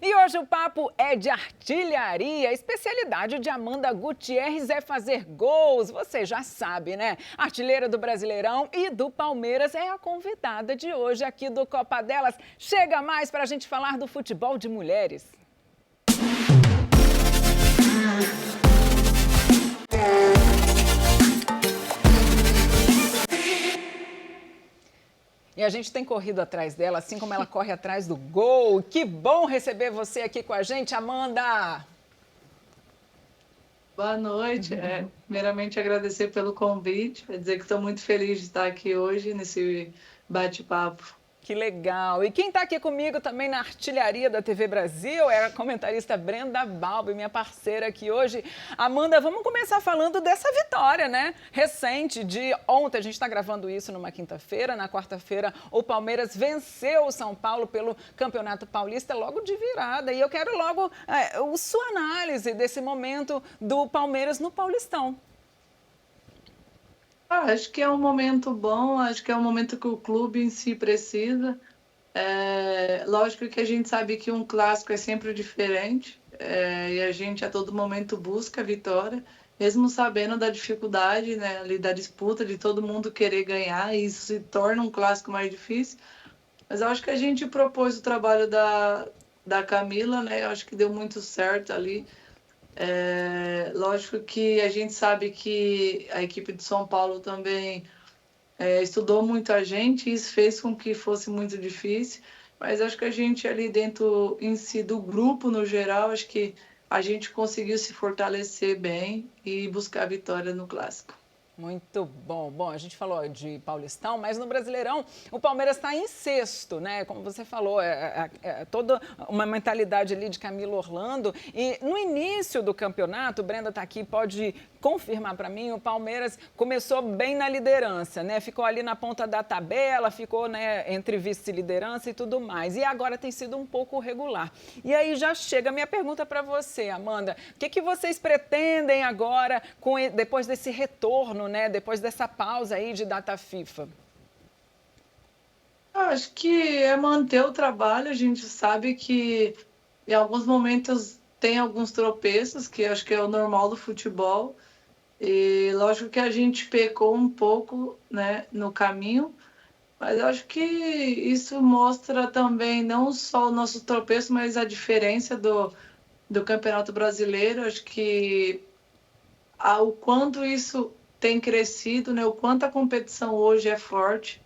E hoje o papo é de artilharia. A especialidade de Amanda Gutierrez é fazer gols. Você já sabe, né? Artilheira do Brasileirão e do Palmeiras é a convidada de hoje aqui do Copa Delas. Chega mais para a gente falar do futebol de mulheres. E a gente tem corrido atrás dela, assim como ela corre atrás do gol. Que bom receber você aqui com a gente, Amanda! Boa noite. Primeiramente, agradecer pelo convite. Quer dizer que estou muito feliz de estar aqui hoje nesse bate-papo. Que legal! E quem está aqui comigo também na artilharia da TV Brasil é a comentarista Brenda Balbi, minha parceira aqui hoje. Amanda, vamos começar falando dessa vitória, né? Recente de ontem, a gente está gravando isso numa quinta-feira. Na quarta-feira, o Palmeiras venceu o São Paulo pelo Campeonato Paulista logo de virada. E eu quero logo sua análise desse momento do Palmeiras no Paulistão. Acho que é um momento bom, acho que é um momento que o clube em si precisa. Lógico que a gente sabe que um clássico é sempre diferente, e a gente a todo momento busca a vitória, mesmo sabendo da dificuldade, né, ali da disputa, de todo mundo querer ganhar, e isso se torna um clássico mais difícil. Mas eu acho que a gente propôs o trabalho da Camila, né, eu acho que deu muito certo ali. Lógico que a gente sabe que a equipe de São Paulo também estudou muito a gente, e isso fez com que fosse muito difícil, mas acho que a gente ali dentro em si do grupo no geral, acho que a gente conseguiu se fortalecer bem e buscar a vitória no clássico. Muito bom. Bom, a gente falou de Paulistão, mas no Brasileirão o Palmeiras está em sexto, né? Como você falou, toda uma mentalidade ali de Camilo Orlando. E no início do campeonato, Brenda está aqui, pode confirmar para mim, o Palmeiras começou bem na liderança, né? Ficou ali na ponta da tabela, ficou, né, entre vice-liderança e tudo mais. E agora tem sido um pouco regular. E aí já chega a minha pergunta para você, Amanda. O que vocês pretendem agora, depois desse retorno, né, depois dessa pausa aí de data FIFA? Acho que é manter o trabalho. A gente sabe que em alguns momentos tem alguns tropeços, que acho que é o normal do futebol. E lógico que a gente pecou um pouco, né, no caminho, mas eu acho que isso mostra também não só o nosso tropeço, mas a diferença do Campeonato Brasileiro. Acho que o quanto isso tem crescido, né, o quanto a competição hoje é forte.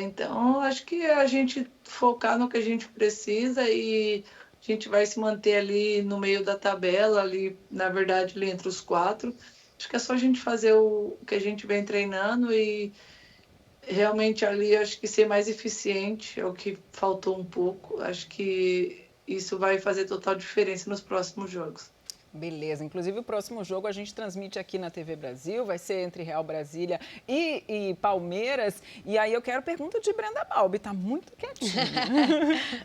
Então, acho que é a gente focar no que a gente precisa, e a gente vai se manter ali no meio da tabela, ali, na verdade, ali entre os quatro. Acho que é só a gente fazer o que a gente vem treinando e realmente ali acho que ser mais eficiente é o que faltou um pouco. Acho que isso vai fazer total diferença nos próximos jogos. Beleza. Inclusive, o próximo jogo a gente transmite aqui na TV Brasil, vai ser entre Real Brasília e Palmeiras. E aí eu quero pergunta de Brenda Balbi, tá muito quietinha.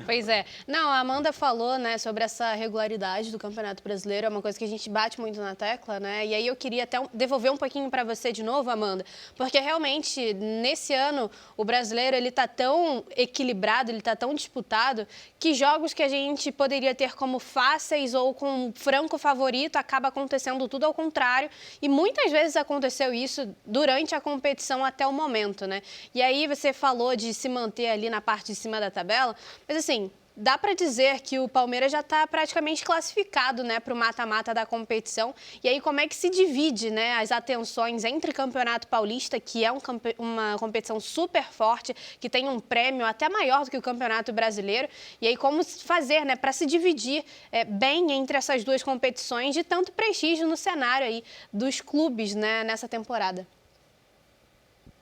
Pois é. Não, a Amanda falou, né, sobre essa regularidade do Campeonato Brasileiro, é uma coisa que a gente bate muito na tecla, né? E aí eu queria até devolver um pouquinho para você de novo, Amanda, porque realmente nesse ano o brasileiro ele tá tão equilibrado, ele tá tão disputado, que jogos que a gente poderia ter como fáceis ou com franco favorito acaba acontecendo tudo ao contrário, e muitas vezes aconteceu isso durante a competição até o momento, né? E aí você falou de se manter ali na parte de cima da tabela, mas assim, dá para dizer que o Palmeiras já está praticamente classificado, né, para o mata-mata da competição. E aí como é que se divide, né, as atenções entre Campeonato Paulista, que é uma competição super forte, que tem um prêmio até maior do que o Campeonato Brasileiro, e aí como fazer, né, para se dividir bem entre essas duas competições de tanto prestígio no cenário aí dos clubes, né, nessa temporada?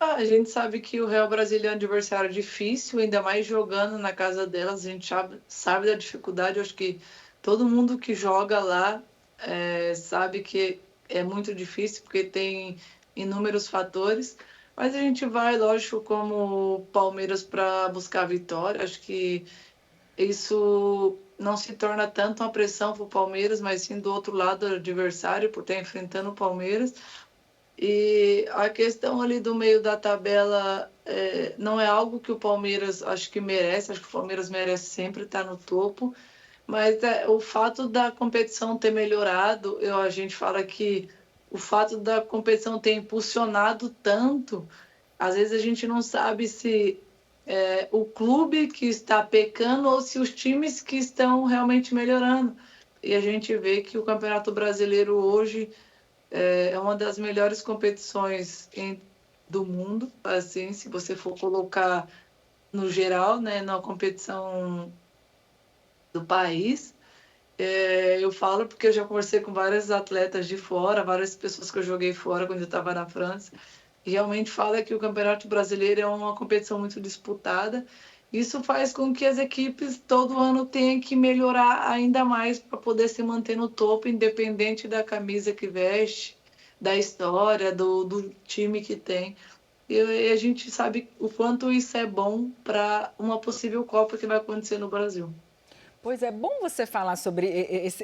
A gente sabe que o Real Brasília é um adversário difícil, ainda mais jogando na casa delas. A gente sabe da dificuldade. Eu acho que todo mundo que joga lá sabe que é muito difícil, porque tem inúmeros fatores. Mas a gente vai, lógico, como Palmeiras para buscar a vitória. Acho que isso não se torna tanto uma pressão para o Palmeiras, mas sim do outro lado do adversário, por estar enfrentando o Palmeiras. E a questão ali do meio da tabela não é algo que o Palmeiras acho que merece. Acho que o Palmeiras merece sempre estar no topo, Mas o fato da competição ter melhorado, a gente fala que o fato da competição ter impulsionado tanto, às vezes a gente não sabe se o clube que está pecando ou se os times que estão realmente melhorando. E a gente vê que o Campeonato Brasileiro hoje é uma das melhores competições do mundo, assim, se você for colocar no geral, né, na competição do país. Eu falo porque eu já conversei com vários atletas de fora, várias pessoas que eu joguei fora quando eu estava na França, e realmente fala que o Campeonato Brasileiro é uma competição muito disputada. Isso faz com que as equipes todo ano tenham que melhorar ainda mais para poder se manter no topo, independente da camisa que veste, da história, do time que tem. E a gente sabe o quanto isso é bom para uma possível Copa que vai acontecer no Brasil. Pois é, bom você falar sobre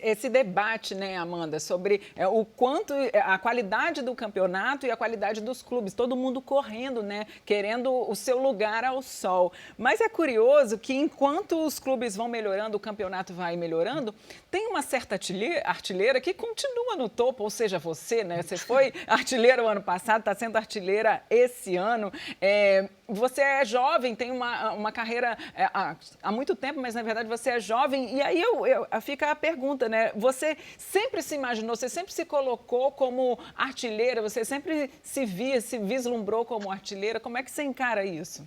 esse debate, né, Amanda, sobre o quanto a qualidade do campeonato e a qualidade dos clubes, todo mundo correndo, né, querendo o seu lugar ao sol. Mas é curioso que enquanto os clubes vão melhorando, o campeonato vai melhorando, tem uma certa artilheira que continua no topo, ou seja, você, né, você foi artilheira o ano passado, está sendo artilheira esse ano. Você é jovem, tem uma carreira há muito tempo, mas na verdade você é jovem. E aí fica a pergunta, né? Você sempre se imaginou, você sempre se colocou como artilheira, você sempre se vislumbrou como artilheira. Como é que você encara isso?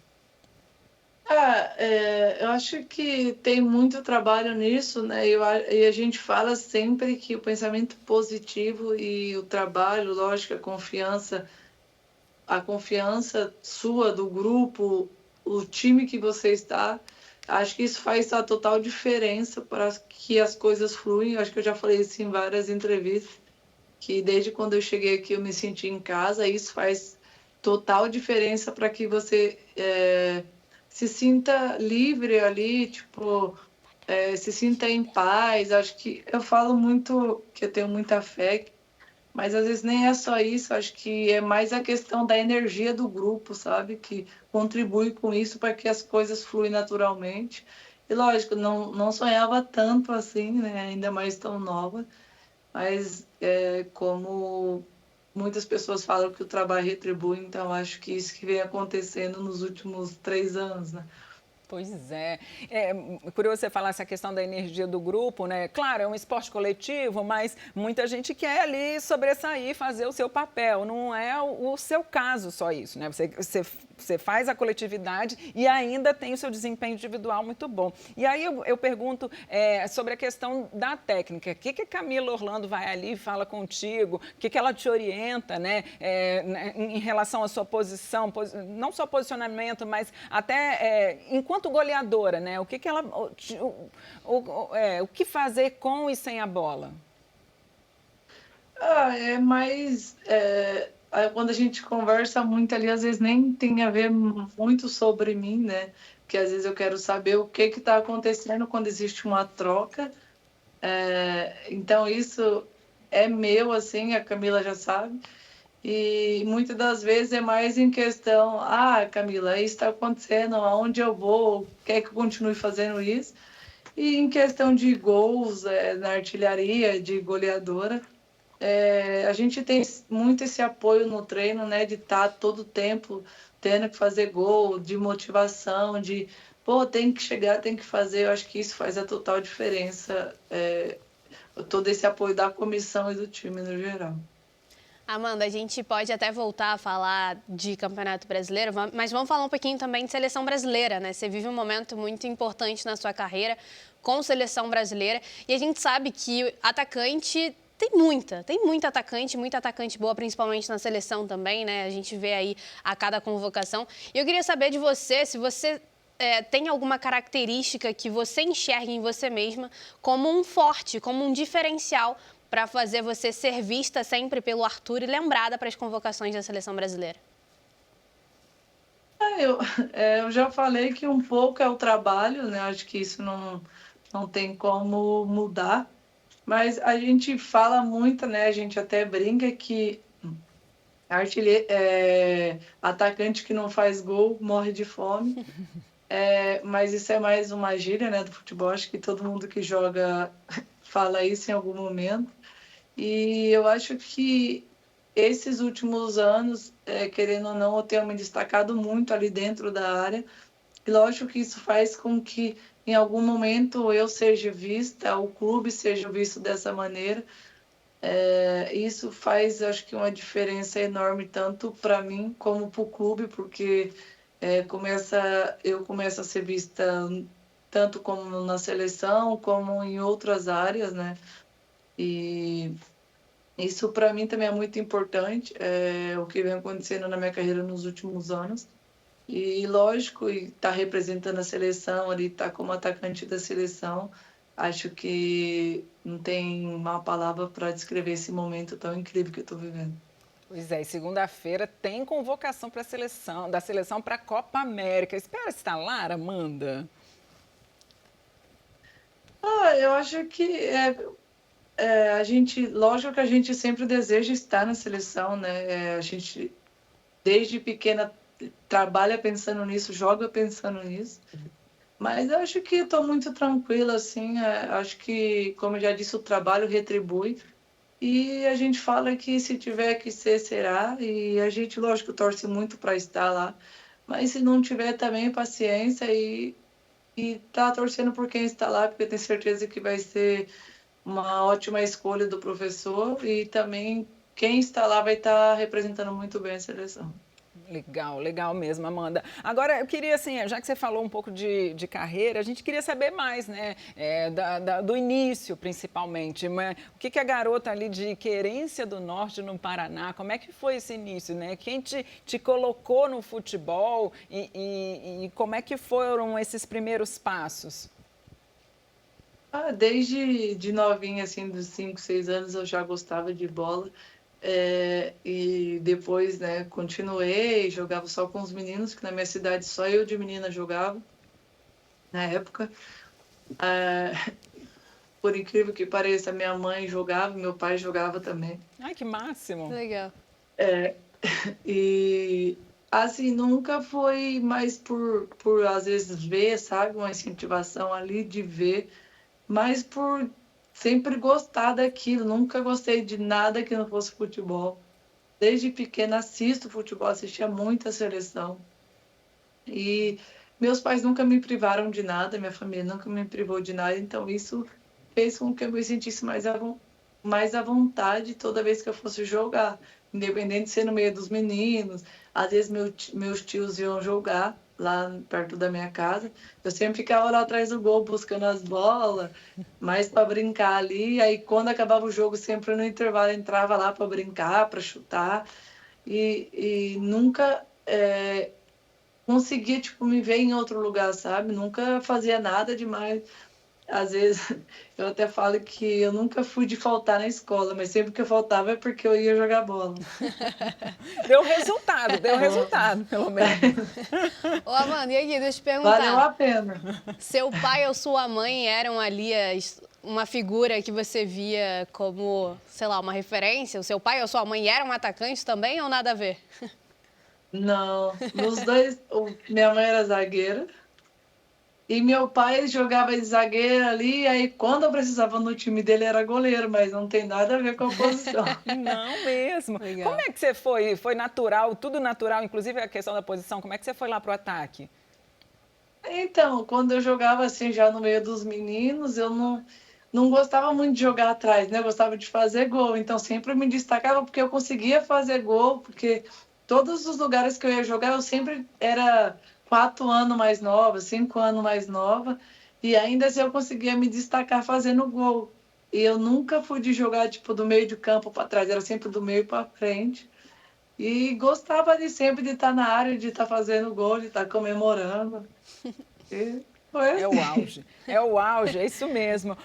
Eu acho que tem muito trabalho nisso, né? E a gente fala sempre que o pensamento positivo e o trabalho, lógico, a confiança sua do grupo, o time que você está, acho que isso faz a total diferença para que as coisas fluem. Acho que eu já falei isso em várias entrevistas, que desde quando eu cheguei aqui eu me senti em casa. Isso faz total diferença para que você se sinta livre ali, tipo, se sinta em paz. Acho que eu falo muito que eu tenho muita fé, mas às vezes nem é só isso, acho que é mais a questão da energia do grupo, sabe? Que contribui com isso para que as coisas fluem naturalmente. E lógico, não sonhava tanto assim, né? Ainda mais tão nova, mas como muitas pessoas falam que o trabalho retribui, então acho que isso que vem acontecendo nos últimos 3 anos, né? Pois é. É curioso você falar essa questão da energia do grupo, né? Claro, é um esporte coletivo, mas muita gente quer ali sobressair, fazer o seu papel. Não é o seu caso só isso, né? Você faz a coletividade e ainda tem o seu desempenho individual muito bom. E aí eu pergunto sobre a questão da técnica. O que a Camila Orlando vai ali e fala contigo? O que ela te orienta, né? Em relação à sua posição, não só posicionamento, mas até enquanto goleadora, né? O que fazer com e sem a bola? Quando a gente conversa muito ali, às vezes nem tem a ver muito sobre mim, né? Porque às vezes eu quero saber o que está acontecendo quando existe uma troca. Então isso é meu, assim, a Camila já sabe. E muitas das vezes é mais em questão, Camila, isso está acontecendo, aonde eu vou, quer que eu continue fazendo isso? E em questão de gols na artilharia, de goleadora, a gente tem muito esse apoio no treino, né, de estar todo tempo tendo que fazer gol, de motivação, tem que chegar, tem que fazer. Eu acho que isso faz a total diferença, todo esse apoio da comissão e do time no geral. Amanda, a gente pode até voltar a falar de Campeonato Brasileiro, mas vamos falar um pouquinho também de seleção brasileira, né? Você vive um momento muito importante na sua carreira com seleção brasileira e a gente sabe que atacante tem muita atacante boa, principalmente na seleção também, né? A gente vê aí a cada convocação. E eu queria saber de você, se você tem alguma característica que você enxerga em você mesma como um forte, como um diferencial para fazer você ser vista sempre pelo Arthur e lembrada para as convocações da seleção brasileira? Eu já falei que um pouco é o trabalho, né? Acho que isso não tem como mudar. Mas a gente fala muito, né? A gente até brinca que atacante que não faz gol morre de fome. Mas isso é mais uma gíria, né, do futebol. Acho que todo mundo que joga fala isso em algum momento. E eu acho que esses últimos anos, querendo ou não, eu tenho me destacado muito ali dentro da área. E lógico que isso faz com que em algum momento eu seja vista, o clube seja visto dessa maneira. Isso faz, acho que, uma diferença enorme, tanto para mim como para o clube, porque eu começo a ser vista tanto como na seleção, como em outras áreas, né? E isso para mim também é muito importante, o que vem acontecendo na minha carreira nos últimos anos. E lógico, estar representando a seleção ali, estar como atacante da seleção, acho que não tem uma palavra para descrever esse momento tão incrível que eu estou vivendo. Pois é, e segunda-feira tem convocação para a seleção, da seleção para a Copa América. Espera estar lá, Amanda? Eu acho que a gente, lógico que a gente sempre deseja estar na seleção, né? A gente, desde pequena, trabalha pensando nisso, joga pensando nisso. Mas eu acho que estou muito tranquila, assim. Acho que, como eu já disse, o trabalho retribui. E a gente fala que se tiver que ser, será. E a gente, lógico, torce muito para estar lá. Mas se não tiver também, paciência e tá torcendo por quem está lá, porque eu tenho certeza que vai ser uma ótima escolha do professor. E também quem está lá vai estar representando muito bem a seleção. Legal, legal mesmo, Amanda. Agora, eu queria, assim, já que você falou um pouco de carreira, a gente queria saber mais, né, do início, principalmente. Mas o que a garota ali de Querência do Norte, no Paraná, como é que foi esse início, né? Quem te colocou no futebol e como é que foram esses primeiros passos? Desde de novinha, assim, dos 5, 6 anos, eu já gostava de bola. E depois, né, continuei, jogava só com os meninos, que na minha cidade só eu de menina jogava na época. É, por incrível que pareça, minha mãe jogava, meu pai jogava também. Ai, que máximo! Legal. E assim, nunca foi mais por às vezes ver, sabe, uma incentivação ali de ver, mas por sempre gostar daquilo. Nunca gostei de nada que não fosse futebol. Desde pequena assisto futebol, assistia muito a seleção. E meus pais nunca me privaram de nada, minha família nunca me privou de nada, então isso fez com que eu me sentisse mais à vontade toda vez que eu fosse jogar, independente de ser no meio dos meninos. Às vezes meus tios iam jogar lá perto da minha casa, eu sempre ficava lá atrás do gol buscando as bolas, mais para brincar ali. Aí quando acabava o jogo, sempre no intervalo entrava lá para brincar, para chutar. E nunca conseguia, tipo, me ver em outro lugar, sabe? Nunca fazia nada demais. Às vezes, eu até falo que eu nunca fui de faltar na escola, mas sempre que eu faltava é porque eu ia jogar bola. Deu resultado, pelo menos. Ô, Amanda, e aqui, deixa eu te perguntar. Valeu a pena. Seu pai ou sua mãe eram ali uma figura que você via como, sei lá, uma referência? O seu pai ou sua mãe eram atacantes também ou nada a ver? Não, nos dois, minha mãe era zagueira e meu pai jogava de zagueiro ali, aí quando eu precisava no time dele era goleiro, mas não tem nada a ver com a posição. Não mesmo. Legal. Como é que você foi? Foi natural, tudo natural, inclusive a questão da posição. Como é que você foi lá pro ataque? Então, quando eu jogava assim já no meio dos meninos, eu não gostava muito de jogar atrás, né? Eu gostava de fazer gol, então sempre me destacava porque eu conseguia fazer gol, porque todos os lugares que eu ia jogar eu sempre era 4 anos mais nova, 5 anos mais nova, e ainda assim eu conseguia me destacar fazendo gol. E eu nunca fui de jogar tipo do meio de campo para trás, era sempre do meio para frente. E gostava de sempre de estar na área, de estar fazendo gol, de estar comemorando. E foi É o assim. auge, é isso mesmo.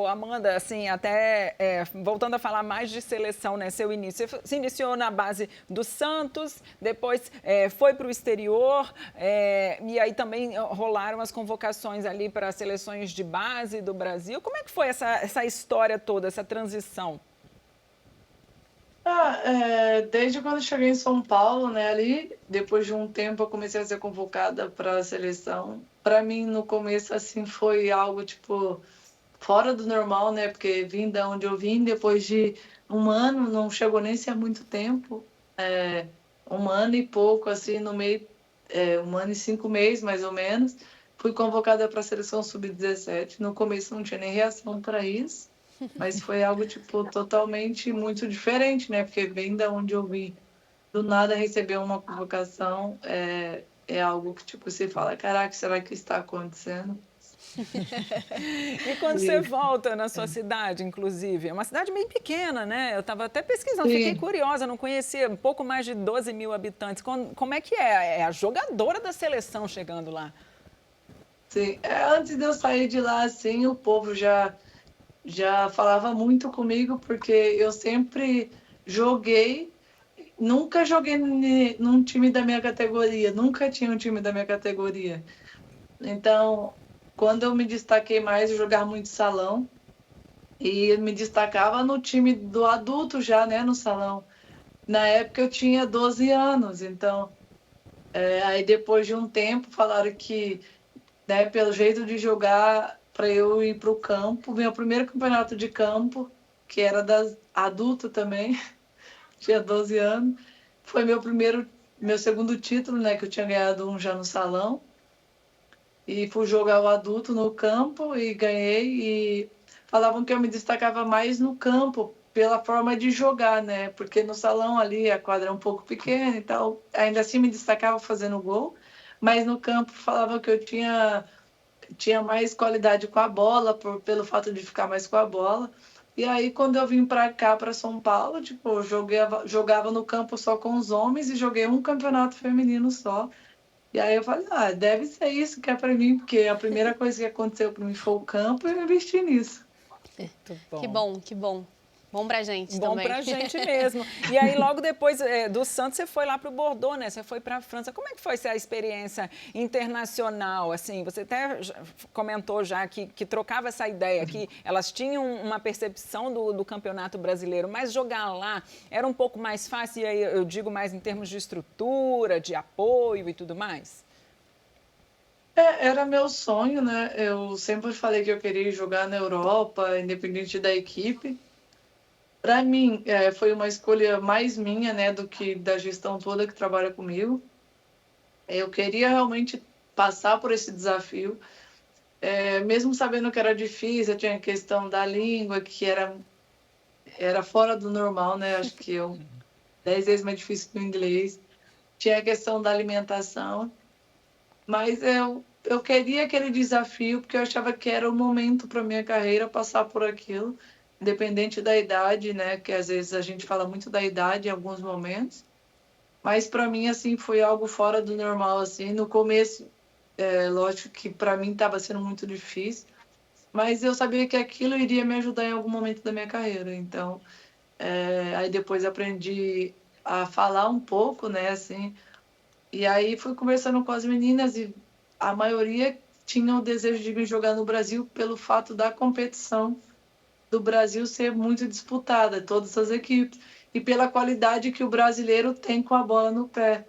Amanda, assim, até voltando a falar mais de seleção, né? Seu início, você se iniciou na base do Santos, depois foi para o exterior, e aí também rolaram as convocações ali para as seleções de base do Brasil. Como é que foi essa história toda, essa transição? Desde quando eu cheguei em São Paulo, né, ali, depois de um tempo eu comecei a ser convocada para a seleção. Para mim, no começo, assim, foi algo, tipo, fora do normal, né, porque vim da onde eu vim, depois de um ano, não chegou nem a ser muito tempo, um ano e pouco, assim, no meio, um ano e 5 meses, mais ou menos, fui convocada para a seleção sub-17. No começo não tinha nem reação para isso, mas foi algo, tipo, totalmente muito diferente, né? Porque vem da onde eu vim, do nada receber uma convocação, é algo que, tipo, você fala, caraca, será que está acontecendo? E quando você volta na sua cidade, inclusive, é uma cidade bem pequena, né? Eu estava até pesquisando, fiquei Sim. curiosa, não conhecia, um pouco mais de 12 mil habitantes. Como é que é? É a jogadora da seleção chegando lá. Sim, antes de eu sair de lá, assim, o povo já falava muito comigo, porque eu sempre joguei, nunca joguei num time da minha categoria, nunca tinha um time da minha categoria. Então, quando eu me destaquei mais, eu jogava muito salão, e me destacava no time do adulto já, né, no salão. Na época eu tinha 12 anos, então, aí depois de um tempo falaram que, né, pelo jeito de jogar, para eu ir para o campo. Meu primeiro campeonato de campo, que era das adulta também, tinha 12 anos, foi meu segundo título, né, que eu tinha ganhado um já no salão. E fui jogar o adulto no campo e ganhei. E falavam que eu me destacava mais no campo pela forma de jogar, né? Porque no salão ali a quadra é um pouco pequena e tal. Ainda assim me destacava fazendo gol, mas no campo falavam que eu tinha mais qualidade com a bola, pelo fato de ficar mais com a bola. E aí, quando eu vim para cá, para São Paulo, tipo, eu jogava no campo só com os homens e joguei um campeonato feminino só. E aí eu falei, deve ser isso que é para mim, porque a primeira coisa que aconteceu para mim foi o campo e eu investi nisso. Muito Que bom. bom, que bom. Bom pra gente Bom também. pra gente mesmo. E aí, logo depois do Santos, você foi lá para o Bordeaux, né? Você foi para a França. Como é que foi essa experiência internacional? Assim, você até comentou já que trocava essa ideia, que elas tinham uma percepção do campeonato brasileiro, mas jogar lá era um pouco mais fácil, e aí eu digo mais em termos de estrutura, de apoio e tudo mais? Era meu sonho, né? Eu sempre falei que eu queria jogar na Europa, independente da equipe. Para mim, foi uma escolha mais minha, né, do que da gestão toda que trabalha comigo. Eu queria realmente passar por esse desafio. Mesmo sabendo que era difícil, tinha a questão da língua, que era fora do normal, né? Acho que 10 vezes mais difícil que o inglês. Tinha a questão da alimentação, mas eu queria aquele desafio porque eu achava que era o momento para minha carreira passar por aquilo, independente da idade, né? Que às vezes a gente fala muito da idade em alguns momentos, mas para mim assim foi algo fora do normal assim. No começo, lógico que para mim estava sendo muito difícil, mas eu sabia que aquilo iria me ajudar em algum momento da minha carreira. Então, aí depois aprendi a falar um pouco, né? Assim, e aí fui conversando com as meninas e a maioria tinha o desejo de me jogar no Brasil pelo fato da competição do Brasil ser muito disputada, todas as equipes, e pela qualidade que o brasileiro tem com a bola no pé.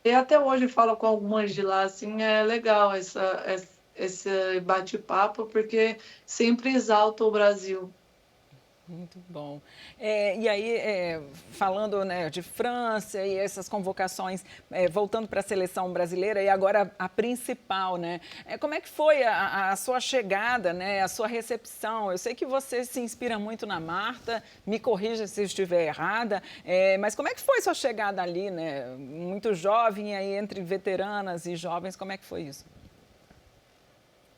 E até hoje eu falo com algumas de lá, assim, é legal esse bate-papo, porque sempre exalta o Brasil. Muito bom. E aí, falando, né, de França e essas convocações, voltando para a seleção brasileira, e agora a principal, né? Como é que foi a sua chegada, né, a sua recepção? Eu sei que você se inspira muito na Marta, me corrija se eu estiver errada, mas como é que foi sua chegada ali, né? Muito jovem, aí entre veteranas e jovens, como é que foi isso?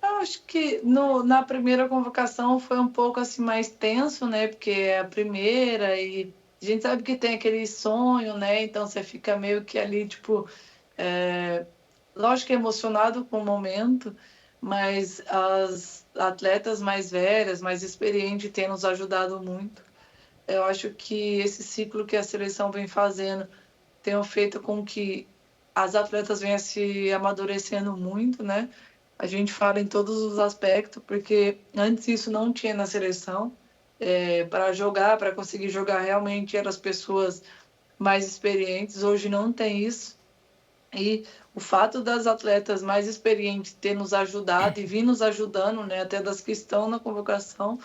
Eu acho que na primeira convocação foi um pouco assim mais tenso, né? Porque é a primeira e a gente sabe que tem aquele sonho, né? Então você fica meio que ali, tipo, é, lógico que emocionado com o momento, mas as atletas mais velhas, mais experientes, têm nos ajudado muito. Eu acho que esse ciclo que a seleção vem fazendo tem feito com que as atletas venham se amadurecendo muito, né? A gente fala em todos os aspectos, porque antes isso não tinha na seleção. para jogar, para conseguir jogar realmente eram as pessoas mais experientes. Hoje não tem isso. E o fato das atletas mais experientes ter nos ajudado e vir nos ajudando, né, até das que estão na convocação,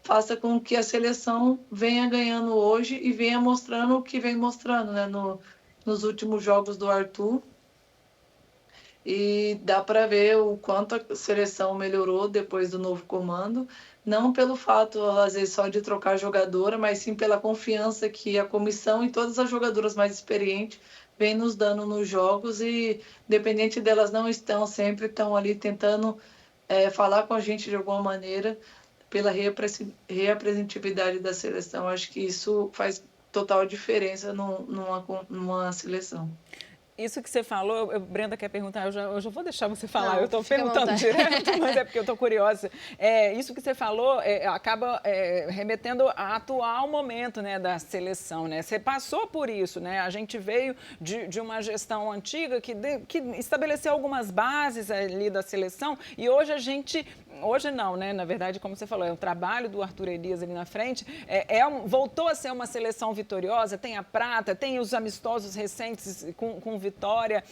faça com que a seleção venha ganhando hoje e venha mostrando o que vem mostrando, né, nos últimos jogos do Arthur. E dá para ver o quanto a seleção melhorou depois do novo comando, não pelo fato, às vezes, só de trocar jogadora, mas sim pela confiança que a comissão e todas as jogadoras mais experientes vêm nos dando nos jogos e, independente delas não estão, sempre estão ali tentando falar com a gente de alguma maneira pela representatividade da seleção. Acho que isso faz total diferença numa seleção. Isso que você falou, Brenda quer perguntar, eu já vou deixar você falar, Não, eu estou fica à perguntando vontade. direto, mas é porque eu estou curiosa. Isso que você falou acaba remetendo ao atual momento, né, da seleção, né? Você passou por isso, né? A gente veio de uma gestão antiga que estabeleceu algumas bases ali da seleção e hoje a gente... Hoje não, né? Na verdade, como você falou, é o trabalho do Arthur Elias ali na frente. Voltou a ser uma seleção vitoriosa, tem a prata, tem os amistosos recentes com vitória.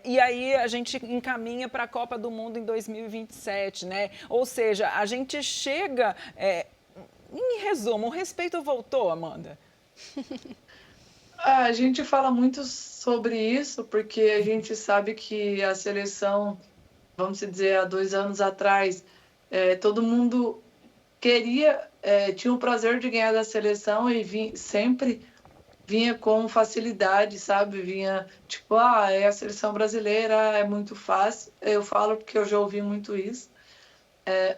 E aí a gente encaminha para a Copa do Mundo em 2027, né? Ou seja, a gente chega... em resumo, o respeito voltou, Amanda? A gente fala muito sobre isso porque a gente sabe que a seleção, vamos dizer, há 2 anos atrás, todo mundo tinha o prazer de ganhar da seleção e sempre vinha com facilidade, sabe? Vinha tipo, é a seleção brasileira, é muito fácil. Eu falo porque eu já ouvi muito isso.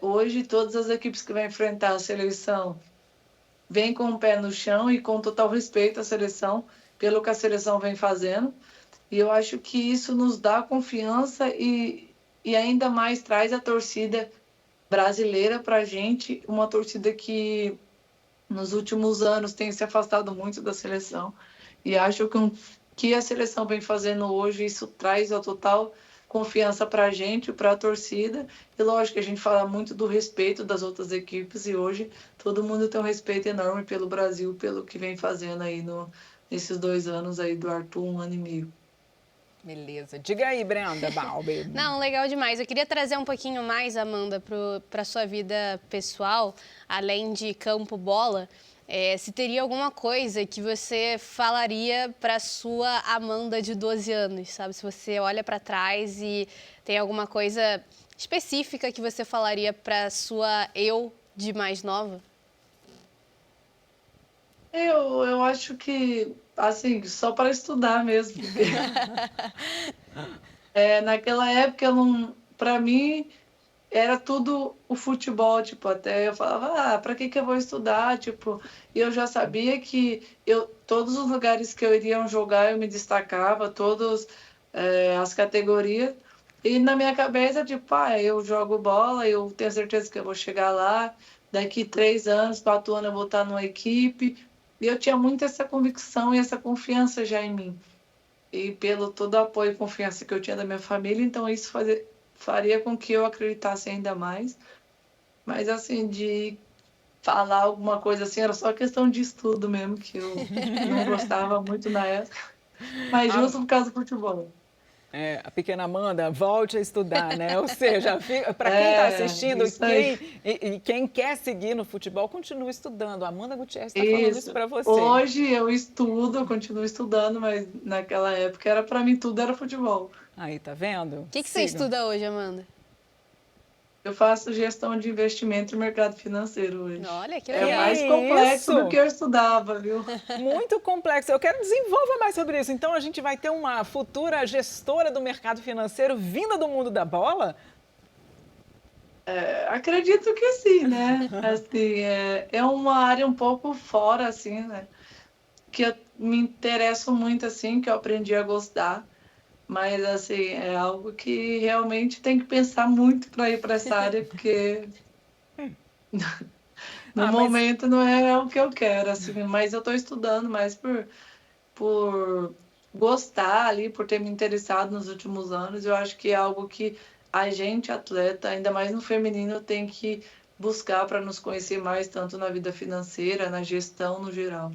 Hoje, todas as equipes que vão enfrentar a seleção vêm com o pé no chão e com total respeito à seleção, pelo que a seleção vem fazendo. E eu acho que isso nos dá confiança e ainda mais traz a torcida brasileira para a gente, uma torcida que nos últimos anos tem se afastado muito da seleção. E acho que o que a seleção vem fazendo hoje, isso traz a total confiança para a gente, para a torcida. E lógico que a gente fala muito do respeito das outras equipes e hoje todo mundo tem um respeito enorme pelo Brasil, pelo que vem fazendo aí nesses 2 anos aí do Arthur, 1 ano e meio. Beleza. Diga aí, Brenda Balbi. Não, legal demais. Eu queria trazer um pouquinho mais, Amanda, para a sua vida pessoal, além de campo bola. Se teria alguma coisa que você falaria para a sua Amanda de 12 anos, sabe? Se você olha para trás e tem alguma coisa específica que você falaria para a sua eu de mais nova? Eu acho que, assim, só para estudar mesmo. Porque, naquela época, para mim, era tudo o futebol, tipo, até eu falava, para que eu vou estudar, tipo, e eu já sabia que todos os lugares que eu iria jogar, eu me destacava, todas as categorias, e na minha cabeça, tipo, eu jogo bola, eu tenho certeza que eu vou chegar lá, daqui 3 anos, 4 anos eu vou estar numa equipe, e eu tinha muito essa convicção e essa confiança já em mim, e pelo todo o apoio e confiança que eu tinha da minha família, então isso faria com que eu acreditasse ainda mais. Mas, assim, de falar alguma coisa assim, era só questão de estudo mesmo, que eu não gostava muito na época. Mas justo por causa do futebol. A pequena Amanda, volte a estudar, né? Ou seja, para quem está assistindo quem quer seguir no futebol, continue estudando. A Amanda Gutierrez está falando isso para você. Hoje eu estudo, eu continuo estudando, mas naquela época, para mim, tudo era futebol. Aí, tá vendo? O que você estuda hoje, Amanda? Eu faço gestão de investimento e mercado financeiro hoje. Olha, que legal. É mais complexo do que eu estudava, viu? Muito complexo. Eu quero desenvolver mais sobre isso. Então, a gente vai ter uma futura gestora do mercado financeiro vinda do mundo da bola? Acredito que sim, né? Assim, é uma área um pouco fora, assim, né? Que eu me interesso muito, assim, que eu aprendi a gostar. Mas, assim, é algo que realmente tem que pensar muito para ir para essa área, porque no momento não é o que eu quero, assim. Mas eu estou estudando mais por gostar ali, por ter me interessado nos últimos anos. Eu acho que é algo que a gente, atleta, ainda mais no feminino, tem que buscar para nos conhecer mais, tanto na vida financeira, na gestão no geral.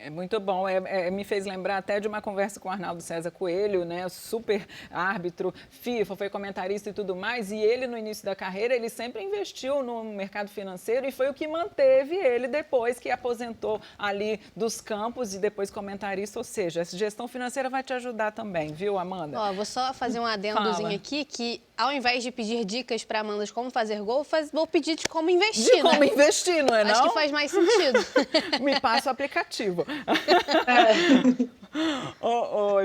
É muito bom. Me fez lembrar até de uma conversa com o Arnaldo César Coelho, né? Super árbitro, FIFA, foi comentarista e tudo mais. E ele, no início da carreira, ele sempre investiu no mercado financeiro e foi o que manteve ele depois que aposentou ali dos campos e depois comentarista. Ou seja, essa gestão financeira vai te ajudar também, viu, Amanda? Ó, vou só fazer um adendozinho aqui, que ao invés de pedir dicas para Amanda de como fazer gol, vou pedir de como investir, de como investir, não é não? Acho que faz mais sentido. Me passa o aplicativo.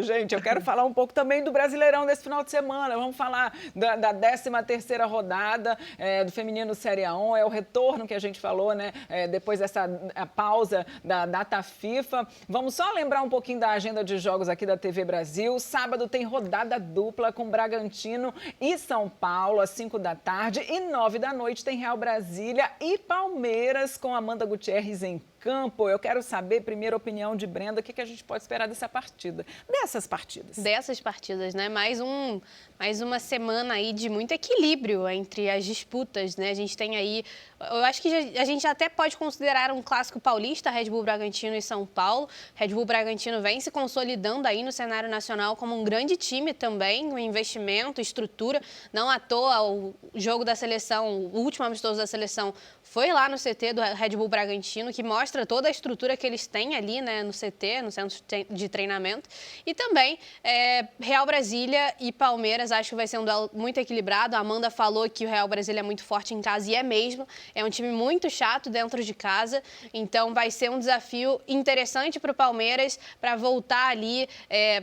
Gente, eu quero falar um pouco também do Brasileirão desse final de semana. Vamos falar da 13ª rodada do Feminino Série A1. É o retorno que a gente falou, né? Depois dessa pausa da data FIFA. Vamos só lembrar um pouquinho da agenda de jogos aqui da TV Brasil. Sábado tem rodada dupla com Bragantino e São Paulo, às 5 da tarde. E 9 da noite tem Real Brasília e Palmeiras com Amanda Gutierrez em campo. Eu quero saber, primeiro, a opinião de Brenda, o que a gente pode esperar dessas partidas. Dessas partidas, né? Mais uma semana aí de muito equilíbrio entre as disputas, né? A gente tem aí, eu acho que a gente até pode considerar um clássico paulista, Red Bull Bragantino e São Paulo. Red Bull Bragantino vem se consolidando aí no cenário nacional como um grande time também, com investimento, estrutura. Não à toa, o jogo da seleção, o último amistoso da seleção, foi lá no CT do Red Bull Bragantino, que mostra toda a estrutura que eles têm ali, né, no CT, no centro de treinamento. E também Real Brasília e Palmeiras, acho que vai ser um duelo muito equilibrado. A Amanda falou que o Real Brasília é muito forte em casa, e é mesmo. É um time muito chato dentro de casa, então vai ser um desafio interessante para o Palmeiras para voltar ali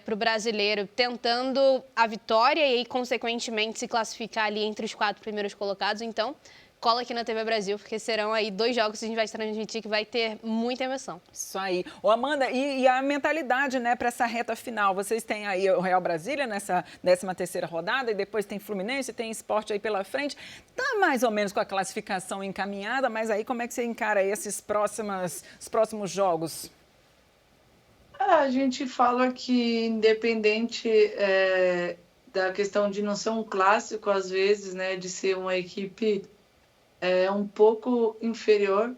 para o brasileiro, tentando a vitória e aí, consequentemente, se classificar ali entre os 4 primeiros colocados. Então, cola aqui na TV Brasil, porque serão aí 2 jogos que a gente vai transmitir que vai ter muita emoção. Isso aí. Ô, Amanda, e a mentalidade, né, para essa reta final? Vocês têm aí o Real Brasília nessa 13ª rodada e depois tem Fluminense, tem Sport aí pela frente. Tá mais ou menos com a classificação encaminhada, mas aí como é que você encara aí os próximos jogos? A gente fala que, independente da questão de não ser um clássico, às vezes, né, de ser uma equipe um pouco inferior,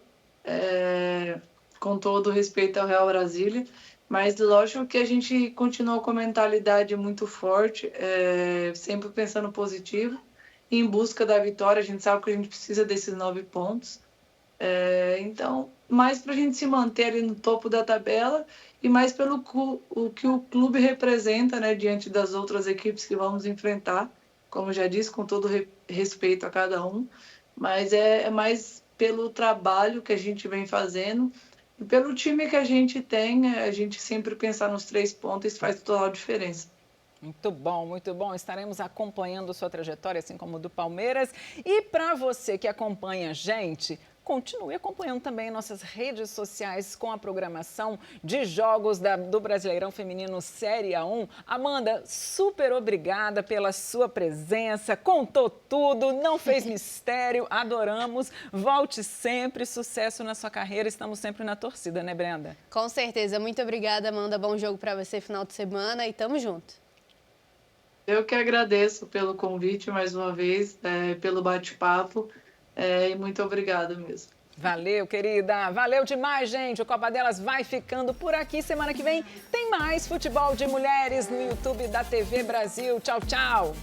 com todo respeito ao Real Brasília, mas lógico que a gente continua com a mentalidade muito forte, sempre pensando positivo, em busca da vitória. A gente sabe que a gente precisa desses 9 pontos, então, mais para a gente se manter ali no topo da tabela e mais pelo o que o clube representa, né, diante das outras equipes que vamos enfrentar, como já disse, com todo respeito a cada um. Mas é mais pelo trabalho que a gente vem fazendo e pelo time que a gente tem. A gente sempre pensar nos 3 pontos, isso faz toda a diferença. Muito bom, muito bom. Estaremos acompanhando sua trajetória, assim como do Palmeiras. E para você que acompanha a gente, continue acompanhando também nossas redes sociais com a programação de jogos do Brasileirão Feminino Série A1. Amanda, super obrigada pela sua presença, contou tudo, não fez mistério, adoramos. Volte sempre, sucesso na sua carreira, estamos sempre na torcida, né, Brenda? Com certeza. Muito obrigada, Amanda. Bom jogo para você final de semana e tamo junto. Eu que agradeço pelo convite mais uma vez, pelo bate-papo. E muito obrigada mesmo. Valeu, querida. Valeu demais, gente. O Copa Delas vai ficando por aqui. Semana que vem tem mais futebol de mulheres no YouTube da TV Brasil. Tchau, tchau.